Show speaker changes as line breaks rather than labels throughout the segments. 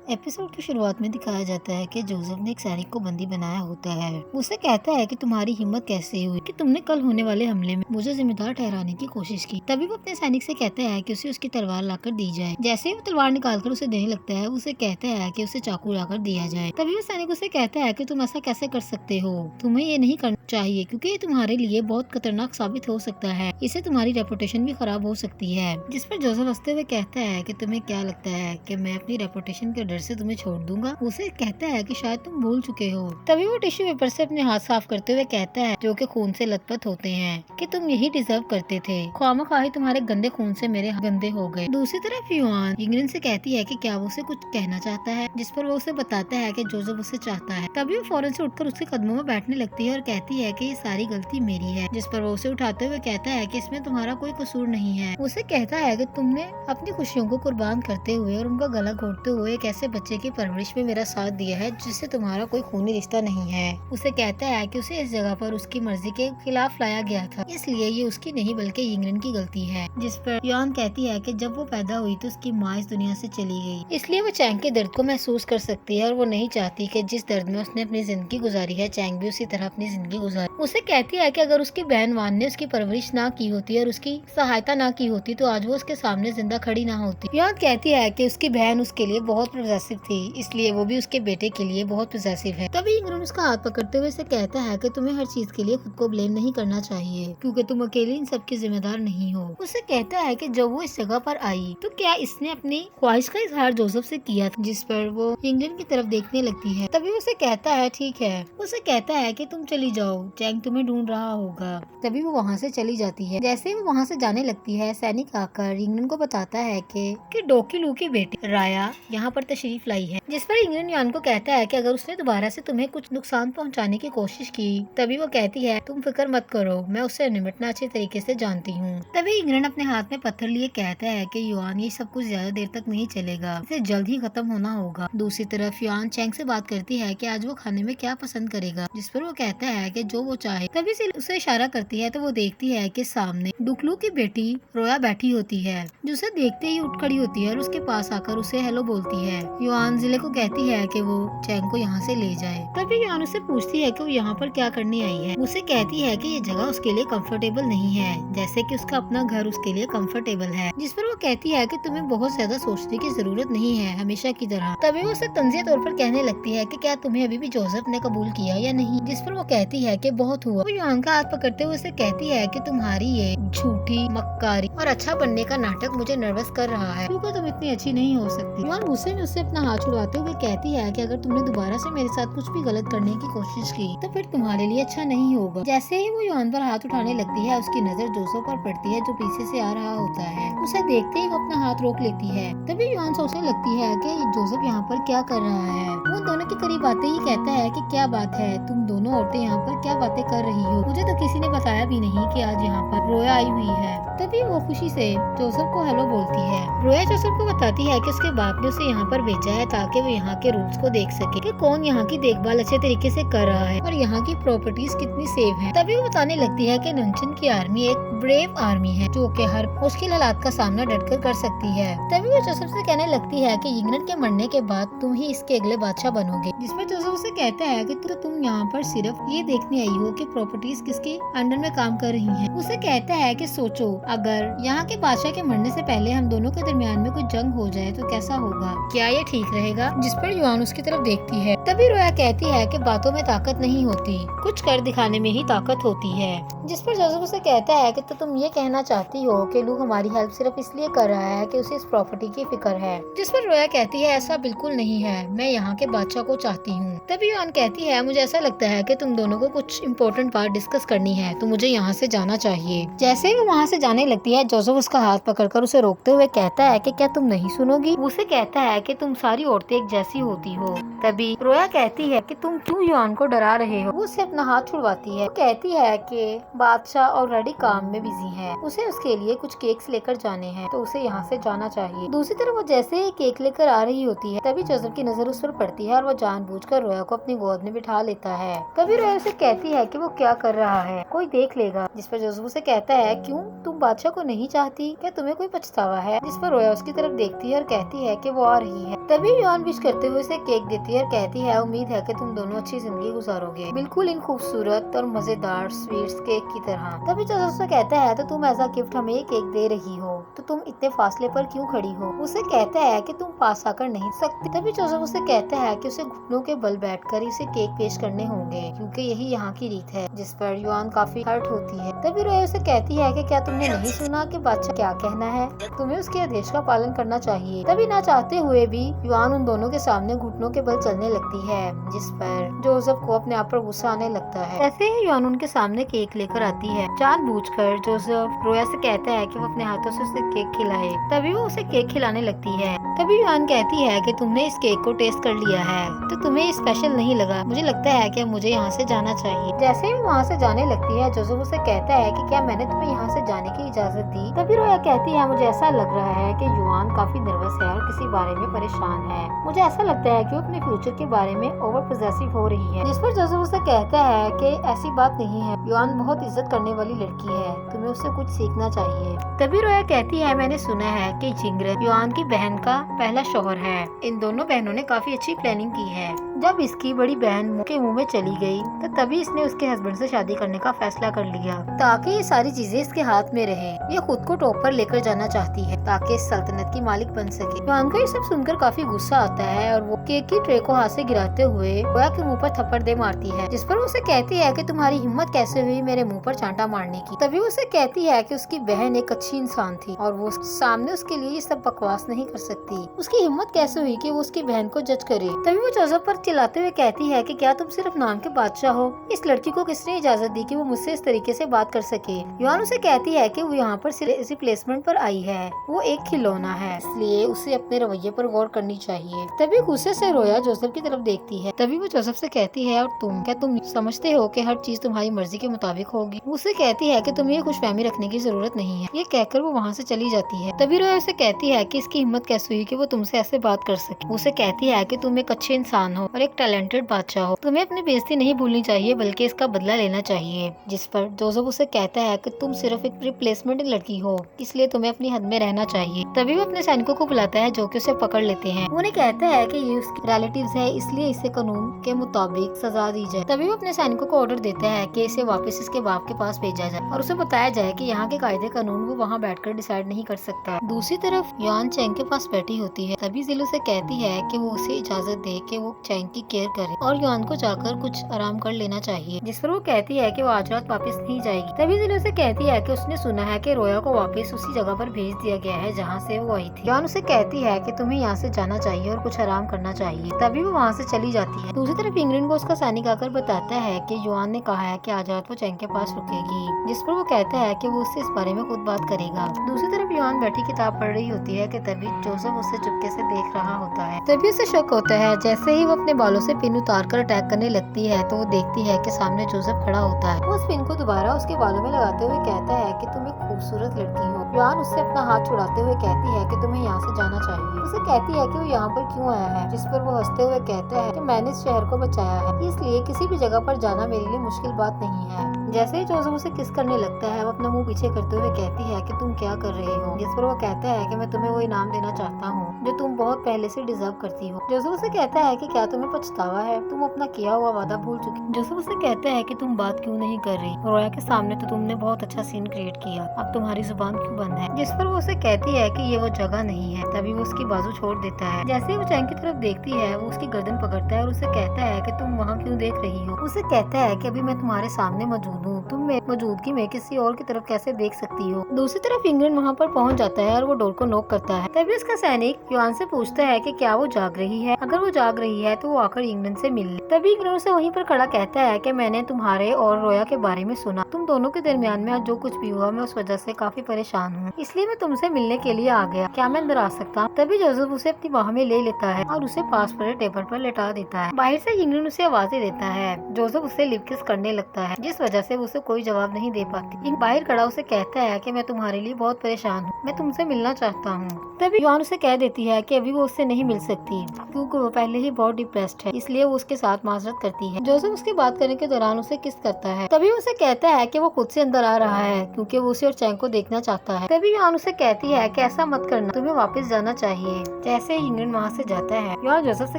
Episode की शुरुआत में दिखाया जाता है कि जोसेफ ने एक सैनिक को बंदी बनाया होता है। उससे कहता है कि तुम्हारी हिम्मत कैसे हुई कि तुमने कल होने वाले हमले में मुझे जिम्मेदार ठहराने की कोशिश की। तभी वो अपने सैनिक से कहता है कि उसे उसकी तलवार लाकर दी जाए। जैसे ही वो तलवार निकालकर उसे देने लगता है, उसे कहता है कि उसे चाकू लाकर दिया जाए। तभी वो सैनिक उसे कहता है कि तुम ऐसा कैसे कर सकते हो, तुम्हें ये नहीं करना चाहिए क्योंकि ये तुम्हारे लिए बहुत खतरनाक साबित हो सकता है, इससे तुम्हारी रेपुटेशन भी खराब हो सकती है। जिस पर जोसेफ हंसते हुए कहता है कि तुम्हें क्या लगता है कि मैं अपनी रेपुटेशन के डर से तुम्हें छोड़ दूंगा। उसे कहता है कि शायद तुम भूल चुके हो। तभी वो टिश्यू पेपर से अपने हाथ साफ करते हुए कहता है, जो कि खून से लथपथ होते हैं, कि तुम यही डिजर्व करते थे, ख्वामख्वाही तुम्हारे गंदे खून से मेरे गंदे हो गए। दूसरी तरफ युआन इंग्लैंड से कहती है कि क्या वो उसे कुछ कहना चाहता है, जिस पर वो उसे बताता है कि जोसेफ उसे चाहता है। तभी वो फौरन से उठकर उसके कदमों में बैठने लगती है और कहती है कि ये सारी गलती मेरी है, जिस पर वो उसे उठाते हुए कहता है कि इसमें तुम्हारा कोई कसूर नहीं है। उसे कहता है कि तुमने अपनी खुशियों को कुर्बान करते हुए और उनका गला घोटते हुए एक ऐसे बच्चे की परवरिश में मेरा साथ दिया है जिससे तुम्हारा कोई खूनी रिश्ता नहीं है। उसे कहता है कि उसे इस जगह पर उसकी मर्जी के खिलाफ लाया गया था, इसलिए ये उसकी नहीं बल्कि इंग्लैंड की गलती है। जिस पर युआन कहती है कि जब वो पैदा हुई तो उसकी माँ इस दुनिया से चली गई, इसलिए वो चैंग के दर्द को महसूस कर सकती है और वो नहीं चाहती कि जिस दर्द में उसने अपनी जिंदगी गुजारी है, चैंग भी उसी तरह अपनी जिंदगी गुजारे। उसे कहती है कि अगर उसकी बहन वान ने उसकी परवरिश ना की होती और उसकी सहायता ना की होती तो आज वो उसके सामने जिंदा खड़ी ना होती। युआन कहती है कि उसकी बहन उसके लिए बहुत पॉसेसिव थी, इसलिए वो भी उसके बेटे के लिए बहुत पॉसेसिव है। तभी इंग्लैंड उसका हाथ पकड़ते हुए से कहता है कि तुम्हें हर चीज के लिए खुद को ब्लेम नहीं करना चाहिए क्योंकि तुम अकेले इन सब की जिम्मेदार नहीं हो। उसे कहता है कि जब वो इस जगह पर आई तो क्या इसने अपनी ख्वाहिश का इजहार जोसेफ से किया था, जिस पर वो इंग्लैंड की तरफ देखने लगती है। तभी उसे कहता है ठीक है। उसे कहता है कि तुम चली जाओ, चैंग तुम्हें ढूंढ रहा होगा। तभी वो वहाँ से चली जाती है। जैसे ही वो वहाँ से जाने लगती है, सैनिक आकर इंग्लैंड को बताता है कि डोकी लू की बेटी राया यहाँ पर तशरीफ लाई है, जिस पर इंग्लैंड यान को कहता है कि अगर उसने दोबारा से तुम्हें कुछ नुकसान पहुँचाने की कोशिश की। तभी वो कहती है तुम फिक्र मत करो, मैं उससे निपटना अच्छे तरीके से जानती हूँ। तभी इंग्लैंड अपने हाथ में पत्थर लिए कहता है कि युआन ये सब कुछ ज्यादा देर तक नहीं चलेगा, इसे जल्द ही खत्म होना होगा। दूसरी तरफ युआन चैंग से बात करती है कि आज वो खाने में क्या पसंद करेगा, जिस पर वो कहता है कि जो वो चाहे। तभी से उसे इशारा करती है तो वो देखती है कि सामने डुकलू की बेटी रोया बैठी होती है, जो उसे देखते ही उठ खड़ी होती है और उसके पास आकर उसे हेलो बोलती है। युआन जिले को कहती है कि वो चैंग को यहाँ से ले जाए। तभी युआन उससे पूछती है कि वो यहाँ पर क्या करने आई है। उसे कहती है कि ये जगह उसके लिए कंफर्टेबल नहीं है, जैसे कि उसका अपना घर उसके लिए कंफर्टेबल है। जिस पर वो कहती है कि तुम्हें बहुत ज्यादा सोचने की जरूरत नहीं है, हमेशा की तरह। तभी वो उसे तंजिया तौर पर कहने लगती है कि क्या तुम्हें अभी भी जोसेफ ने कबूल किया या नहीं, जिस पर वो कहती है कि बहुत हुआ। वो युआन का हाथ पकड़ते हुए उसे कहती है कि तुम्हारी ये झूठी मक्कारी और अच्छा बनने का नाटक मुझे नर्वस कर रहा है, क्योंकि तुम इतनी अच्छी नहीं हो सकती। युआन गुस्से में उससे अपना हाथ छुड़वाते हुए कहती है कि अगर तुमने दोबारा से मेरे साथ कुछ भी गलत करने की कोशिश की तो फिर तुम्हारे लिए अच्छा नहीं होगा। जैसे ही वो युआन पर हाथ उठाने लगती है, उसकी नजर जोसेफ पर पड़ती है जो पीछे से आ रहा होता है। उसे देखते ही वो अपना हाथ रोक लेती है। तभी युआन सोचने लगती है कि जोसेफ यहाँ पर क्या कर रहा है। वो दोनों के करीब आते ही कहता है कि क्या बात है, तुम दोनों औरतें यहाँ पर क्या बातें कर रही हो, मुझे तो किसी ने बताया भी नहीं कि आज यहाँ पर रोया आई हुई है। तभी वो खुशी से जोसेफ को हेलो बोलती है। रोया जोसेफ को बताती है कि उसके बाप ने उसे यहाँ पर भेजा है ताकि वो यहाँ के रूल्स को देख सके कि कौन यहाँ की देखभाल अच्छे तरीके से कर रहा है और यहाँ की प्रॉपर्टीज कितनी सेफ हैं। तभी वो बताने लगती है कि नंचन की आर्मी एक ब्रेव आर्मी है जो कि हर मुश्किल हालात का सामना डटकर कर सकती है। तभी वो जोसेफ से कहने लगती है कि इंग्लैंड के मरने के बाद तुम ही इसके अगले बादशाह बनोगे, जिस पर जोसेफ उसे कहता है कि तो तुम यहाँ पर सिर्फ ये देखने आई हो कि प्रॉपर्टीज किसके अंडर में काम कर रही हैं। उसे कहता है कि सोचो, अगर यहाँ के बादशाह के मरने से पहले हम दोनों के दरमियान में कोई जंग हो जाए तो कैसा होगा, क्या ये ठीक रहेगा। जिस पर युआन उसकी तरफ देखती है। तभी रोया कहती है कि बातों में ताकत नहीं होती, कुछ कर दिखाने में ही ताकत होती है। जिस पर जोसेफ उसे कहता है कि तो तुम ये कहना चाहती हो कि लू हमारी हेल्प सिर्फ इसलिए कर रहा है कि उसे इस प्रॉपर्टी की फिक्र है। जिस पर रोया कहती है ऐसा बिल्कुल नहीं है, मैं यहाँ के बादशाह को चाहती हूँ। तभी युआन कहती है मुझे ऐसा लगता है कि तुम दोनों को कुछ इम्पोर्टेंट बात डिस्कस करनी है, तो मुझे यहाँ से जाना चाहिए। जैसे ही वो वहाँ से जाने लगती है, जोसेफ उसका हाथ पकड़कर उसे रोकते हुए कहता है कि क्या तुम नहीं सुनोगी। उसे कहता है कि तुम सारी औरतें एक जैसी होती हो। तभी रोया कहती है कि तुम क्यों युआन को डरा रहे हो। वो उसे अपना हाथ छुड़वाती है। कहती है कि बादशाह ऑलरेडी काम में बिजी है, उसे उसके लिए कुछ केक्स लेकर जाने हैं, तो उसे यहाँ से जाना चाहिए। दूसरी तरफ वो जैसे ही केक लेकर आ रही होती है, तभी जोसेफ की नजर उस पर पड़ती है और वो जानबूझकर रोया को अपनी गोद में बिठा लेता है। तभी रोया उसे कहती है कि वो क्या कर रहा है, कोई देख लेगा। जिस पर जोसेफ उसे कहता है क्यों, तुम तुम बादशाह को नहीं चाहती? क्या तुम्हें कोई पछतावा है? जिस पर रोया उसकी तरफ देखती है और कहती है कि वो आ रही है। तभी युआन विश करते हुए उसे केक देती है और कहती है उम्मीद है कि तुम दोनों अच्छी जिंदगी गुजारोगे, बिल्कुल इन खूबसूरत और मजेदार स्वीट्स केक की तरह। तभी जोसेफ उसे कहता है तो तुम ऐसा गिफ्ट हमें केक दे रही हो तो तुम इतने फासले पर क्यों खड़ी हो? उसे कहता है कि तुम पास आकर नहीं सकती। तभी जोसेफ उसे कहता है कि उसे घुटनों के बल बैठकर इसे केक पेश करने होंगे क्योंकि यही यहाँ की रीत है। जिस पर युआन काफी हर्ट होती है। तभी रोया उसे कहती है कि क्या तुमने नहीं सुना कि बादशाह क्या कहना है? तुम्हें उसके आदेश का पालन करना चाहिए। तभी ना चाहते हुए भी युआन उन दोनों के सामने घुटनों के बल चलने लगती है, जिस पर जोसेफ को अपने आप पर गुस्सा आने लगता है। ऐसे ही युआन उनके सामने केक लेकर आती है। जानबूझकर जोसेफ रोया से कहता है कि वो अपने हाथों से उसे केक खिलाए। तभी वो उसे केक खिलाने लगती है। तभी युआन कहती है कि तुमने इस केक को टेस्ट कर लिया है तो तुम्हें स्पेशल नहीं लगा। मुझे लगता है कि मुझे यहाँ से जाना चाहिए। जैसे ही वहाँ से जाने लगती है जोसेफ उसे कहता है कि क्या मैंने तुम्हें यहाँ से जाने की इजाजत दी? तभी रोया कहती है मुझे ऐसा लग रहा है कि युआन काफी नर्वस है और किसी बारे में परेशान है। मुझे ऐसा लगता है कि वो अपने फ्यूचर के बारे में ओवर पॉजेसिव हो रही है। जिस पर जोसेफ उसे कहता है कि ऐसी बात नहीं है, युआन बहुत इज्जत करने वाली लड़की है, तुम्हें उससे कुछ सीखना चाहिए। तभी रोया कहती है मैंने सुना है कि जिंगर युआन की बहन का पहला शौहर है। इन दोनों बहनों ने काफी अच्छी प्लानिंग की है। जब इसकी बड़ी बहन के मुंह में चली गई तो तभी इसने उसके हस्बैंड से शादी करने का फैसला कर लिया ताकि ये सारी चीजें इसके हाथ में रहे। ये खुद को टॉप पर लेकर जाना चाहती है ताकि इस सल्तनत की मालिक बन सके। युआन को ये सब सुनकर काफी गुस्सा आता है और वो केक की ट्रे को हाथ से गिराते हुए रोया के मुंह पर थप्पड़ दे मारती है। जिस पर उसे कहती है कि तुम्हारी हिम्मत कैसे हुई मेरे मुंह पर चांटा मारने की? तभी उसे कहती है कि उसकी बहन एक अच्छी इंसान थी और वो सामने उसके लिए ये सब बकवास नहीं कर सकती। उसकी हिम्मत कैसे हुई कि वो उसकी बहन को जज करे? तभी वो जोसेफ पर चिल्लाते हुए कहती है कि क्या तुम सिर्फ नाम के बादशाह हो? इस लड़की को किसने इजाजत दी कि वो मुझसे इस तरीके से बात कर सके? युआन उसे कहती है कि वो यहाँ पर सिर्फ रिप्लेसमेंट पर आई है, वो एक खिलौना है, इसलिए उसे अपने रवैये पर गौर करनी चाहिए। तभी गुस्से से रोया जोसेफ की तरफ देखती है। तभी वो जोसेफ से कहती है और क्या तुम समझते हो कि हर चीज तुम्हारी मर्जी के मुताबिक होगी? उसे कहती है कि तुम्हें खुशफहमी रखने की जरूरत नहीं है। ये कहकर वो वहाँ से चली जाती है। तभी रोया उसे कहती है कि इसकी हिम्मत कैसे हुई कि वो तुमसे ऐसे बात कर सके? उसे कहती है कि तुम एक अच्छे इंसान हो और एक टैलेंटेड बादशाह हो, तुम्हें अपनी बेइज्जती नहीं भूलनी चाहिए बल्कि इसका बदला लेना चाहिए। जिस पर जोसेफ उसे कहता है कि तुम सिर्फ एक रिप्लेसमेंट लड़की हो, इसलिए तुम्हें अपनी हद में रहना चाहिए। तभी वो अपने सैनिकों को बुलाता है जो कि उसे पकड़ लेते हैं। उन्हें कहता है कि ये उसके रिलेटिव्स है, इसलिए इसे कानून के मुताबिक सजा दी जाए। तभी वो अपने सैनिकों को ऑर्डर देता है कि इसे वापस इसके बाप के पास भेजा जाए और उसे बताया जाए कि यहाँ के कायदे कानून वो वहाँ बैठकर डिसाइड नहीं कर सकता। दूसरी तरफ युआन चैंग के पास बैठी होती है। तभी जिल उसे कहती है कि वो उसे इजाजत दे कि वो चैंग की केयर करे और युआन को जाकर कुछ आराम कर लेना चाहिए। जिस पर वो कहती है कि वो आज रात वापस नहीं जाएगी। तभी जिल उसे कहती है कि उसने सुना है कि रोया को वापस उसी जगह पर भेज दिया गया है जहाँ से वो आई थी। युआन उसे कहती है कि तुम्हें यहाँ से जाना चाहिए और कुछ आराम करना चाहिए। तभी वो वहाँ से चली जाती है। दूसरी तरफ इंग्लैंड को उसका सैनिक आकर बताता है कि युआन ने कहा है कि आज रात वो चैंग के पास रुकेगी। जिस पर वो कहता है कि वो उससे इस बारे में खुद बात करेगा। दूसरी तरफ युआन बैठी किताब पढ़ रही होती है कि तभी जोसेफ उसे चुपके से देख रहा होता है। तभी उसे शक होता है। जैसे ही वो अपने बालों से पिन उतार कर अटैक करने लगती है तो वो देखती है कि सामने जोसेफ खड़ा होता है। वो उस पिन को दोबारा उसके बालों में लगाते हुए कहता है कि तुम एक खूबसूरत लड़की हो। युआन उससे अपना हाथ छुड़ाते हुए कहती है कि तुम्हें यहाँ से जाना चाहिए। उसे कहती है कि वो यहाँ पर क्यों आया है। जिस पर वो हंसते हुए कहता है कि मैंने इस शहर को बचाया है, इसलिए किसी भी जगह पर जाना मेरे लिए मुश्किल बात नहीं है। जैसे ही जोसेफ उसे किस करने लगता है वो अपना मुंह पीछे करते हुए कहती है कि तुम क्या कर रहे हो। जिस पर वो कहता है कि मैं तुम्हें वो इनाम देना चाहता हूँ जो तुम बहुत पहले से डिजर्व करती हो। जोसेफ उसे कहता है कि क्या तुम्हें पछतावा है, तुम अपना किया हुआ वादा भूल चुकी। जोसेफ उसे कहता है कि तुम बात क्यों नहीं कर रही, रोया के सामने तो तुमने बहुत अच्छा सीन क्रिएट किया, अब तुम्हारी जुबान क्यों बंद है। जिस पर वो उसे कहती है कि ये वो जगह नहीं है। तभी वो उसकी बाजू छोड़ देता है। जैसे ही वो चैंग की तरफ देखती है वो उसकी गर्दन पकड़ता है और उसे कहता है कि तुम वहाँ क्यों देख रही हो। उसे कहता है कि अभी मैं तुम्हारे सामने मौजूद हूँ, तुम मौजूदगी में किसी और की तरफ कैसे देख सकती हो। दूसरी तरफ इंग्लैंड वहाँ पर पहुँच जाता है और वो डोर को नॉक करता है। तभी उसका सैनिक युआन से पूछता है कि क्या वो जाग रही है, अगर वो जाग रही है तो वो आकर इंग्लैंड से मिल ले। तभी इंग्लैंड से वहीं पर खड़ा कहता है कि मैंने तुम्हारे और रोया के बारे में सुना, तुम दोनों के दरमियान में जो कुछ भी हुआ मैं उस वजह से काफी परेशान हूँ, इसलिए मैं तुमसे मिलने के लिए आ गया। क्या मैं अंदर आ सकता। तभी जोसेफ उसे अपनी बाह में ले लेता है और उसे पास पड़े टेबल पर लेटा देता है। बाहर से इंग्लैंड उसे आवाजें देता है। जोसेफ उसे लिप किस करने लगता है, जिस वजह से उसे कोई जवाब नहीं दे पाती। बाहर खड़ा उसे कहता है कि मैं तुम्हारे लिए बहुत परेशान हूँ, मैं तुमसे मिलना चाहता हूँ। तभी युआन उसे कह देती है कि अभी वो उससे नहीं मिल सकती क्योंकि वो पहले ही बहुत डिप्रेस्ड है, इसलिए वो उसके साथ माजरत करती है। जोसेफ उसके बात करने के दौरान उसे किस करता है। तभी उसे कहता है कि वो खुद से अंदर आ रहा है क्योंकि वो उसे और चैंग को देखना चाहता है। तभी युआन उसे कहती है कि ऐसा मत करना, तुम्हें वापस जाना चाहिए। जैसे ही इंग्लैंड वहाँ से जाता है, युआन जोसेफ से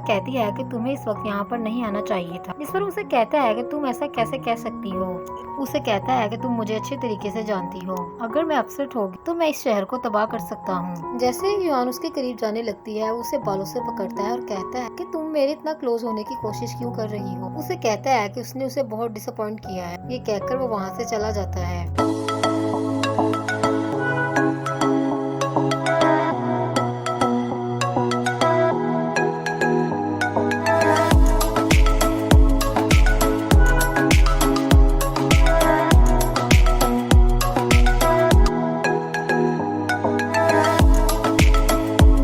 कहती है कि तुम्हें इस वक्त यहाँ पर नहीं आना चाहिए था। इस पर उसे कहता है कि तुम ऐसा कैसे कह सकती हो। उसे कहता है कि तुम मुझे अच्छे तरीके से जानती हो, अगर मैं अपसेट होगी तो मैं इस शहर को तबाह कर सकता हूँ। जैसे ही युआन उसके करीब जाने लगती है, उसे बालों से पकड़ता है और कहता है कि तुम मेरे इतना क्लोज होने की कोशिश क्यों कर रही हो। उसे कहता है कि उसने उसे बहुत डिसअपॉइंट किया है। ये कहकर वो वहाँ से चला जाता है।